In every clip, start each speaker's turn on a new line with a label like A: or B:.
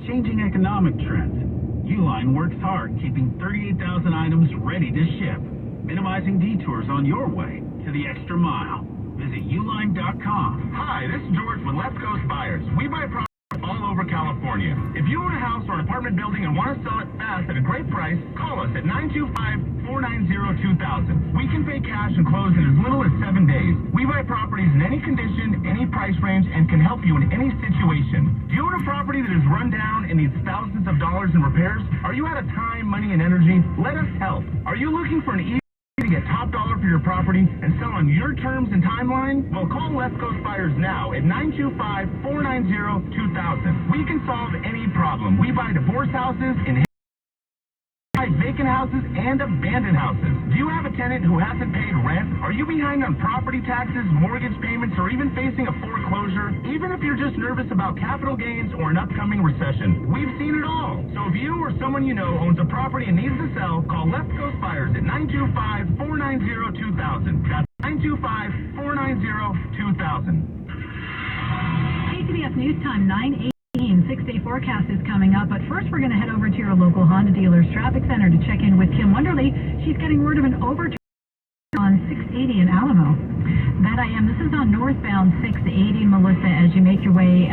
A: changing economic trends. Uline works hard keeping 38,000 items ready to ship, minimizing detours on your way to the extra mile. Visit uline.com.
B: Hi, this is George with Left Coast Buyers. We buy properties all over California. If you own a house or an apartment building and want to sell it fast at a great price, call us at 925-490-2000. We can pay cash and close in as little as 7 days. We buy properties in any condition, any price range, and can help you in any situation. Do you own a property that is run down and needs thousands of dollars in repairs? Are you out of time, money, and energy? Let us help. Are you looking for an easy to get top dollar for your property and sell on your terms and timeline? Well, call West Coast Buyers now at 925-490-2000. We can solve any problem. We buy divorce houses, vacant houses, and abandoned houses. Do you have a tenant who hasn't paid rent? Are you behind on property taxes, mortgage payments, or even facing a foreclosure? Even if you're just nervous about capital gains or an upcoming recession, we've seen it all. So if you or someone you know owns a property and needs to sell, call Left Coast Buyers at 925-490-2000. That's 925-490-2000.
C: KTBS News Time 9:18. 6-day forecast is coming up, but first we're going to head over to your local Honda dealer's traffic center to check in with Kim Wonderly. She's getting word of an overturn on 680 in Alamo. That I am. This is on northbound 680, Melissa, as you make your way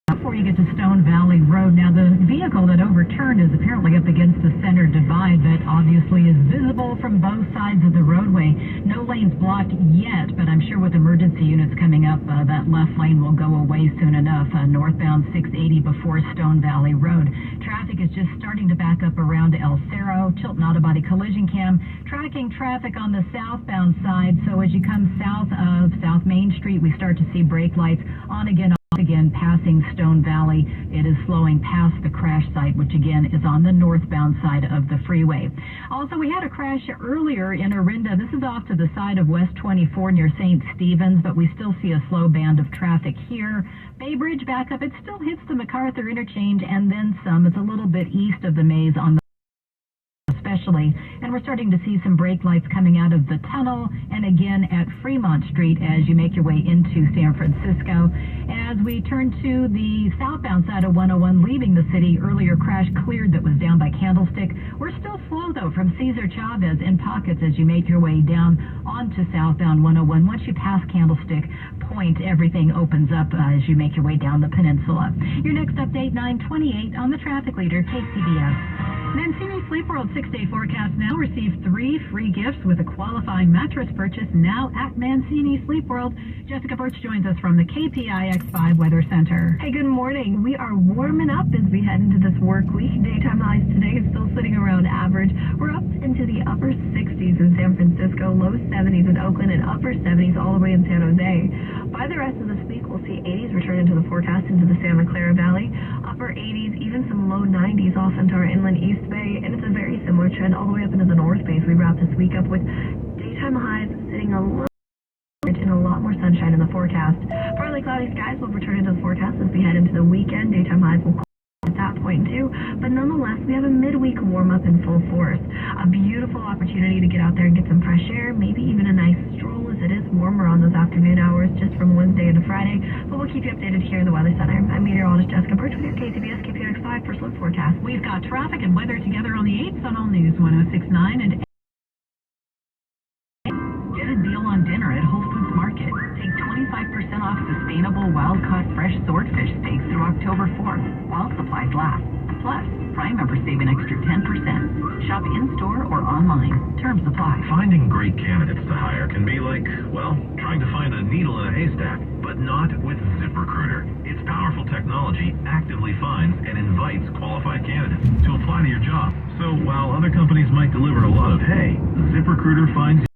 C: before you get to Stone Valley Road. Now, the vehicle that overturned is apparently up against the center divide that obviously is visible from both sides of the roadway. No lanes blocked yet, but I'm sure with emergency units coming up, that left lane will go away soon enough. Northbound 680 before Stone Valley Road. Traffic is just starting to back up around El Cerro. Tilton Auto Body Collision Cam tracking traffic on the southbound side. So as you come south of South Main Street, we start to see brake lights on again, again, passing Stone Valley. It is slowing past the crash site, which again is on the northbound side of the freeway. Also, we had a crash earlier in Orinda. This is off to the side of West 24 near St. Stephen's, but we still see a slow band of traffic here. Bay Bridge backup, it still hits the MacArthur interchange and then some. It's a little bit east of the maze on the especially, and we're starting to see some brake lights coming out of the tunnel and again at Fremont Street as you make your way into San Francisco. As we turn to the southbound side of 101 leaving the city, earlier crash cleared that was down by Candlestick. We're still slow though from Cesar Chavez in pockets as you make your way down onto southbound 101. Once you pass Candlestick Point, everything opens up as you make your way down the peninsula. Your next update, 9:28 on the traffic leader, KCBS. Mancini Sleep World 6-day forecast now. Receive 3 free gifts with a qualifying mattress purchase now at Mancini Sleep World. Jessica Birch joins us from the KPIX5 Weather Center.
D: Hey, good morning. We are warming up as we head into this work week. Daytime highs today is still sitting around average. We're up into the upper 60s in San Francisco, low 70s in Oakland, and upper 70s all the way in San Jose. By the rest of this week, we'll see 80s return into the forecast into the Santa Clara Valley, upper 80s, even some low 90s off into our inland East Bay, and it's a very similar trend all the way up into the North Bay. We wrap this week up with daytime highs sitting a little and a lot more sunshine in the forecast. Partly cloudy skies will return into the forecast as we head into the weekend. Daytime highs will at that point too, but nonetheless, we have a midweek warm-up in full force. A beautiful opportunity to get out there and get some fresh air, maybe even a nice stroll as it is warmer on those afternoon hours just from Wednesday into Friday, but we'll keep you updated here in the Weather Center. I'm meteorologist Jessica Birch with your KCBS KPIX5 first look forecast.
C: We've got traffic and weather together on the 8th on All News 106.9 and get a deal on dinner at Whole Foods Market. Take 25% off sustainable wild-caught fresh swordfish steaks through October 4th while supplies last. Plus, Prime members save an extra 10%. Shop in-store or online. Terms apply.
E: Finding great candidates to hire can be like, well, trying to find a needle in a haystack, but not with ZipRecruiter. Its powerful technology actively finds and invites qualified candidates to apply to your job. So while other companies might deliver a lot of hay, ZipRecruiter finds a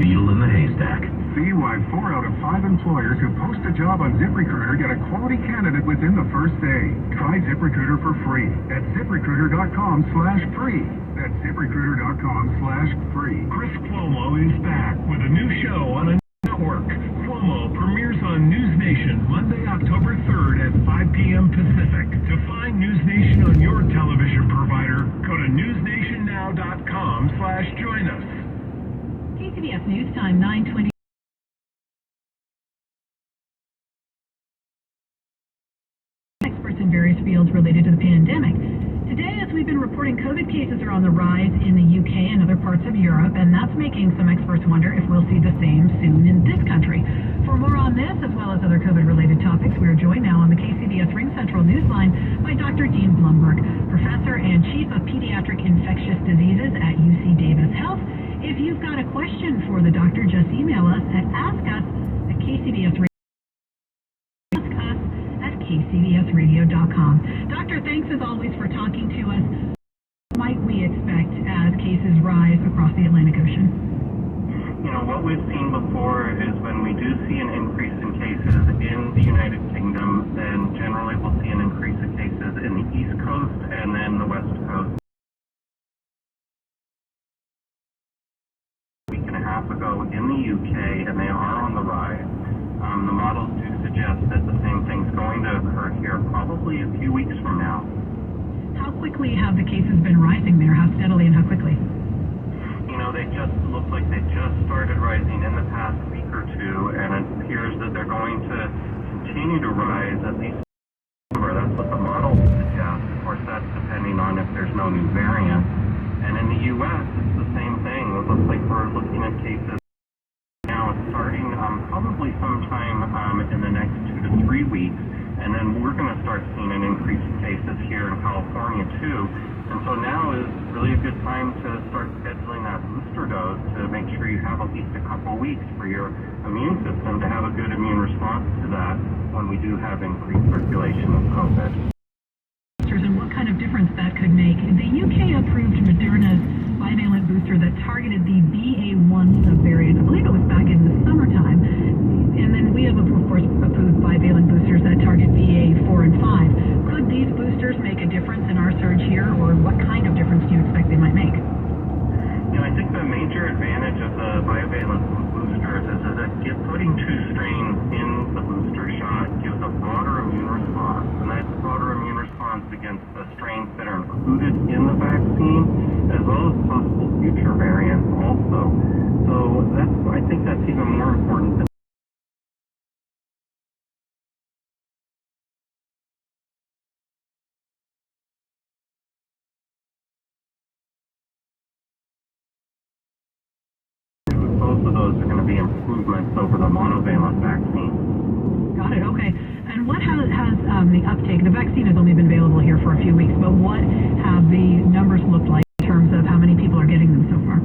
E: needle in the haystack.
F: See why 4 out of 5 employers who post a job on ZipRecruiter get a quality candidate within the first day. Try ZipRecruiter for free at ZipRecruiter.com/free. That's ZipRecruiter.com/free.
G: Chris Cuomo is back with a new show on a network. Cuomo premieres on News Nation Monday, October 3rd at 5 p.m. Pacific. To find News Nation on your television provider, go to newsnationnow.com/join us.
C: KCBS News Time 9:20. Experts in various fields related related to the pandemic. Today, as we've been reporting, COVID cases are on the rise in the UK and other parts of Europe, and that's making some experts wonder if we'll see the same soon in this country. For more on this, as well as other COVID-related topics, we are joined now on the KCBS Ring Central Newsline by Dr. Dean Blumberg, Professor and Chief of Pediatric Infectious Diseases at UC Davis Health. If you've got a question for the doctor, just email us at askus@kcbsradio.com. KCBSradio.com. Doctor, thanks as always for talking to us. What might we expect as cases rise across the Atlantic Ocean?
H: You know, what we've seen before is when we do see an increase in cases in the United Kingdom, then generally we'll see an increase in cases in the East Coast and then the West Coast. A week and a half ago in the UK, and they are on the rise. The models do suggest that the same thing's going to occur here probably a few weeks from now.
C: How quickly have the cases been rising there? How steadily and how quickly?
H: You know, they just look like they just started rising in the past week or two, and it appears that they're going to continue to rise at least. That's what the models suggest. Of course, that's depending on if there's no new variant. And in the U.S., it's the same thing. It looks like we're looking at cases now starting probably sometime in the next 2 to 3 weeks, and then we're going to start seeing an increase in cases here in California too. And so now is really a good time to start scheduling that booster dose to make sure you have at least a couple weeks for your immune system to have a good immune response to that when we do have increased circulation of COVID.
C: And what kind of difference that could make. The UK approved Moderna's bivalent booster that targeted the BA1 subvariant. I believe it was back in the summertime. And then we have, of course, approved bivalent boosters that target BA4 and 5. Could these boosters make a difference in our surge here, or what kind of difference do you expect they might make?
H: You know, I think the major advantage of the bivalent boosters is that putting 2 strains in the booster shot gives a broader immune response, and that broader immune response against the strains that are included in the vaccine, as well as possible future variants also. So I think that's even more important than both of those are going to be improvements over the monovalent vaccine.
C: Got it, okay. And what has the uptake? The vaccine has only been available here for a few weeks, but what have the numbers looked like in terms of how many people are getting them so far?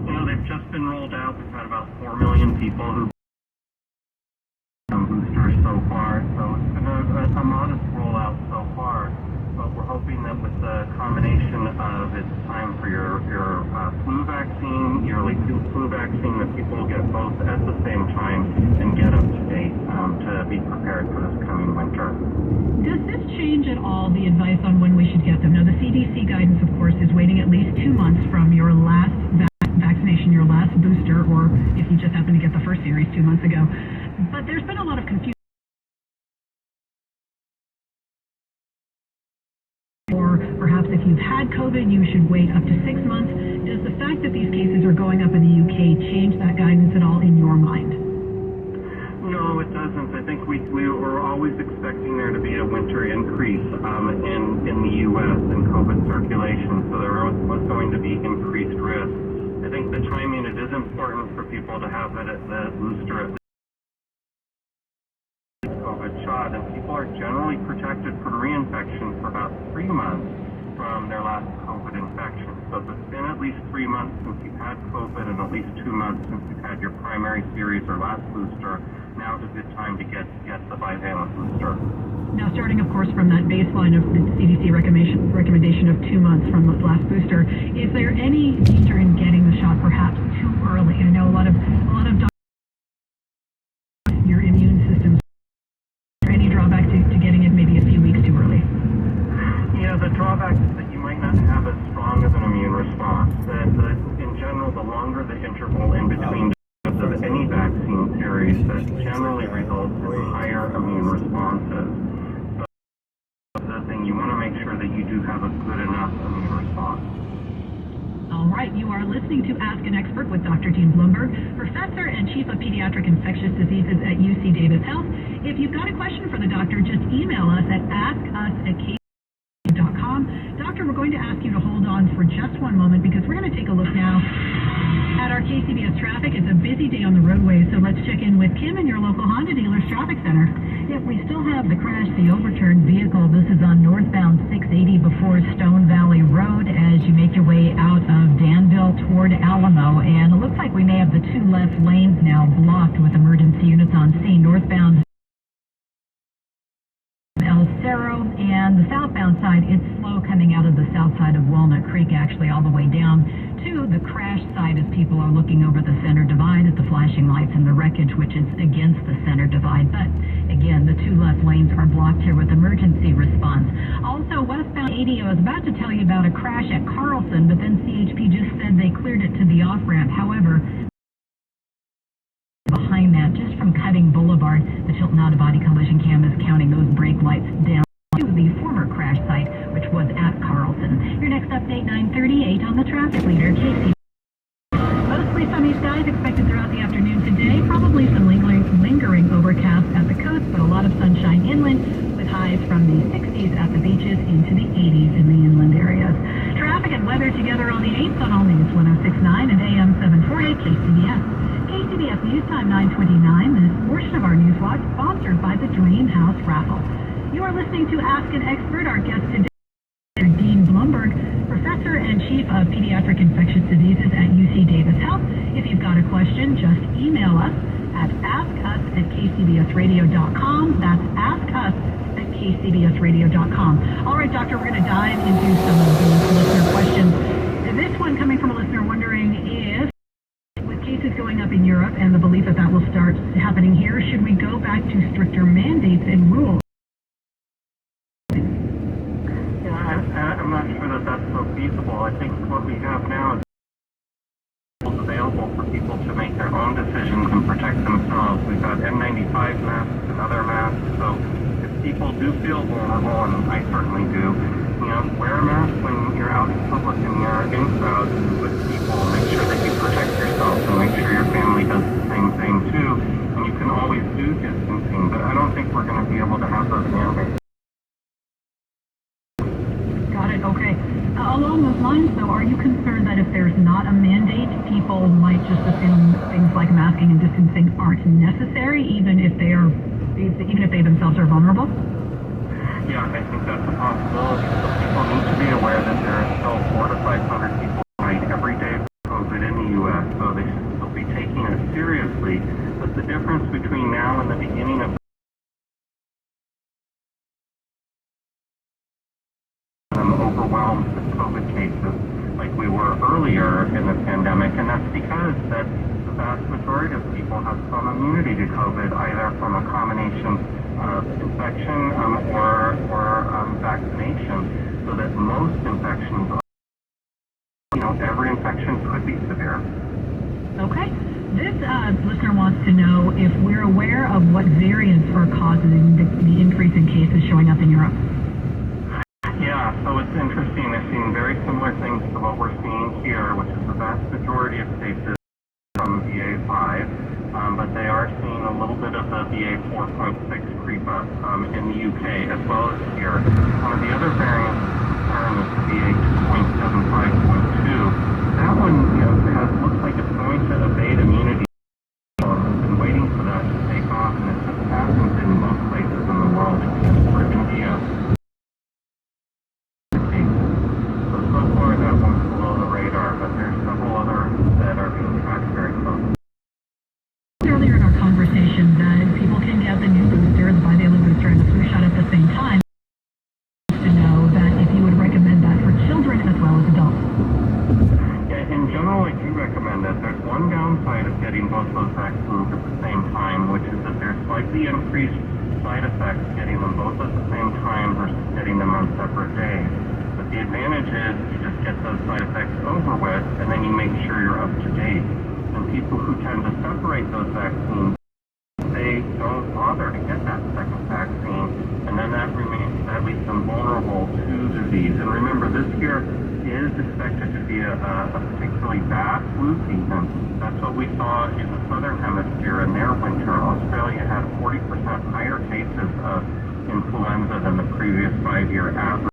H: You know, they've just been rolled out. We've had about 4 million people who boosters so far, so it's been a modest rollout so far. But we're hoping that with the combination of it's time for your flu vaccine, yearly flu vaccine, that people will get both at the same time and get up to date to be prepared for this coming winter.
C: Does this change at all the advice on when we should get them? Now, the CDC guidance, of course, is waiting at least 2 months from your last vaccination, your last booster, or if you just happen to get the first series 2 months ago. But there's been a lot of confusion. Or perhaps if you've had COVID, you should wait up to 6 months. Does the fact that these cases are going up in the UK change that guidance at all in your mind?
H: No, it doesn't. I think we were always expecting there to be a winter increase in the U.S. in COVID circulation, so there was going to be increased risk. I think the timing, it is important for people to have the booster at least COVID shot, and people are generally protected from reinfection for about 3 months from their last COVID infection. So if it's been at least 3 months since you've had COVID and at least 2 months since you've had your primary series or last booster, now's a good time to get the bivalent booster.
C: Now, starting, of course, from that baseline of the CDC recommendation of 2 months from the last booster, is there any danger in getting the shot perhaps too early? I know a lot of doctors, your immune system. Is there any drawback to getting it maybe a few weeks too early?
H: Yeah, the drawback is that you might not have as strong of an immune response. In general, the longer the interval in between doses of any vaccine series, that generally results in higher immune responses. So the thing, you want to make sure that you do have a good enough immune response.
C: All right, you are listening to Ask an Expert with Dr. Dean Blumberg, Professor and Chief of Pediatric Infectious Diseases at UC Davis Health. If you've got a question for the doctor, just email us at askus@ on for just one moment because we're going to take a look now at our KCBS traffic. It's a busy day on the roadway, so let's check in with Kim in your local Honda dealer's traffic center. Yep, we still have the crash, the overturned vehicle. This is on northbound 680 before Stone Valley Road as you make your way out of Danville toward Alamo. And it looks like we may have the two left lanes now blocked with emergency units on scene. Northbound El Cerro, and the southbound side, it's slow coming out of the south side of Walnut Creek, actually all the way down to the crash side as people are looking over the center divide at the flashing lights and the wreckage, which is against the center divide. But again, the two left lanes are blocked here with emergency response. Also, westbound 80, I was about to tell you about a crash at Carlson, but then CHP just said they cleared it to the off-ramp. However, behind that, just from Cutting Boulevard, the Chilton Auto-Body collision cam is counting those brake lights down to the former crash site, which was at Carlson. Your next update, 9:38 on the traffic leader, Casey. Mostly sunny skies expected throughout the afternoon today. Probably some lingering overcast at the coast, but a lot of sunshine inland with highs from the 60s at the beaches into the 80s in the inland areas. Traffic and weather together on the 8th on All News 106.9 and AM 740 KCBS. KCBS News Time 9:29. This portion of our news watch sponsored by the Dream House Raffle. You are listening to Ask an Expert. Our guest today is Dean Blumberg, Professor and Chief of Pediatric Infectious Diseases at UC Davis Health. If you've got a question, just email us at askus@kcbsradio.com. That's askus@kcbsradio.com. All right, Doctor, we're going to dive into some of these listener questions. This one coming from a listener wondering if, with cases going up in Europe and the belief that that will start happening here, should we go back to stricter mandates and rules?
H: I'm not sure that that's so feasible. I think what we have now is available for people to make their own decisions and protect themselves. We've got N95 masks and other masks, so if people do feel vulnerable, and I certainly do, wear a mask when you're out in public and you're in crowds with people. Make sure that you protect yourself and make sure your family does the same thing too. And you can always do distancing, but I don't think we're going to be able to have those mandates.
C: Got it. Okay. Along those lines, though, are you concerned that if there's not a mandate, people might just assume things like masking and distancing aren't necessary, even if they themselves are vulnerable?
H: Yeah, I think that's a possibility. So people need to be aware that there are still 400 to 500 people dying every day from COVID in the U.S., so they should still be taking it seriously. But the difference between now and the beginning of overwhelmed with COVID cases like we were earlier in the pandemic, and that's because that the vast majority of people have some immunity to COVID, either from a combination of infection or vaccination, so that most infections, every infection could be severe.
C: Okay. This listener wants to know if we're aware of what variants are causing the increase in cases showing up in Europe.
H: Yeah, so it's interesting. They're seeing very similar things to what we're seeing here, which is the vast majority of cases from BA5, but they are seeing a little bit of the BA4.6 creep up in the UK as well as here. One of the other variants of concern is the BA2.75.2. That one looks like it's going to evade immunity. We've been waiting for that to take off, and it just hasn't in most places in the world except for India.
C: Earlier in our conversation that people can get the new booster, the bivalent booster, and the flu shot at the same time. To know that if you would recommend that for children as well as adults.
H: Yeah, in general, I do recommend that. There's one downside of getting both those vaccines at the same time, which is that there's slightly increased side effects getting them both at the same time versus getting them on separate days. But the advantage is you just get those side effects over with, and then you make sure you're up to date. And people who tend to separate those vaccines, they don't bother to get that second vaccine, and then that leaves them vulnerable to disease. And remember, this year is expected to be a particularly bad flu season. That's what we saw in the southern hemisphere in their winter. Australia had 40% higher cases of influenza than the previous 5-year average.